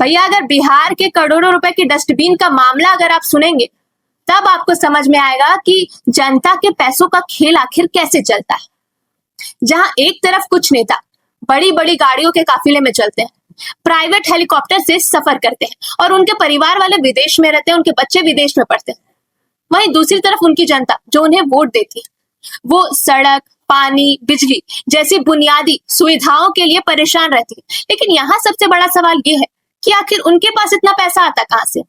भैया अगर बिहार के करोड़ों रुपए के डस्टबिन का मामला अगर आप सुनेंगे तब आपको समझ में आएगा कि जनता के पैसों का खेल आखिर कैसे चलता है। जहां एक तरफ कुछ नेता बड़ी बड़ी गाड़ियों के काफिले में चलते हैं, प्राइवेट हेलीकॉप्टर से सफर करते हैं और उनके परिवार वाले विदेश में रहते हैं, उनके बच्चे विदेश में पढ़ते हैं, वहीं दूसरी तरफ उनकी जनता जो उन्हें वोट देती है वो सड़क, पानी, बिजली जैसी बुनियादी सुविधाओं के लिए परेशान रहती है। लेकिन यहाँ सबसे बड़ा सवाल ये है कि आखिर उनके पास इतना पैसा आता कहां से।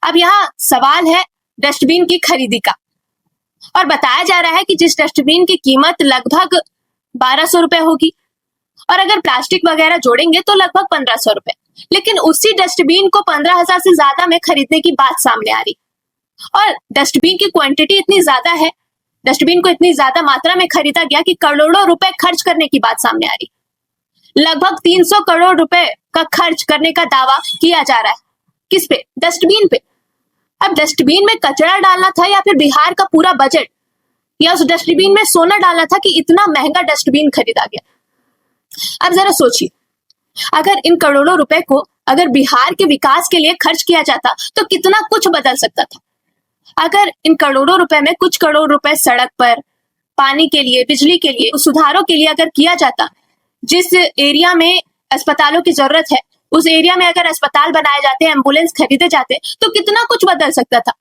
अब यहाँ सवाल है डस्टबिन की खरीदी का, और बताया जा रहा है कि जिस डस्टबिन की कीमत लगभग 1200 रुपए होगी और अगर प्लास्टिक वगैरह जोड़ेंगे तो लगभग 1500 रुपए, लेकिन उसी डस्टबिन को 15,000 से ज्यादा में खरीदने की बात सामने आ रही। और डस्टबिन की क्वांटिटी इतनी ज्यादा है, डस्टबिन को इतनी ज्यादा मात्रा में खरीदा गया कि करोड़ों रुपए खर्च करने की बात सामने आ रही। लगभग 300 करोड़ रुपए का खर्च करने का दावा किया जा रहा है। किस पे? डस्टबिन पे। अब डस्टबिन में कचरा डालना था या फिर बिहार का पूरा बजट या उस डस्टबिन में सोना डालना था कि इतना महंगा डस्टबिन खरीदा गया। अब जरा सोचिए, अगर इन करोड़ों रुपए को अगर बिहार के विकास के लिए खर्च किया जाता तो कितना कुछ बदल सकता था। अगर इन करोड़ों रुपए में कुछ करोड़ रुपए सड़क पर, पानी के लिए, बिजली के लिए, सुधारों के लिए अगर किया जाता, जिस एरिया में अस्पतालों की जरूरत है उस एरिया में अगर अस्पताल बनाए जाते, एम्बुलेंस खरीदे जाते तो कितना कुछ बदल सकता था।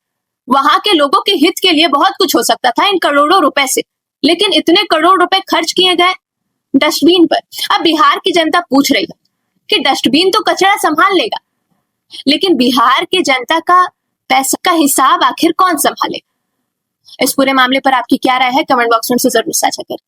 वहां के लोगों के हित के लिए बहुत कुछ हो सकता था इन करोड़ों रुपए से। लेकिन इतने करोड़ रुपए खर्च किए गए डस्टबिन पर। अब बिहार की जनता पूछ रही है कि डस्टबिन तो कचरा संभाल लेगा, लेकिन बिहार की जनता का पैसा का हिसाब आखिर कौन संभालेगा। इस पूरे मामले पर आपकी क्या राय है, कमेंट बॉक्स में से जरूर साझा करें।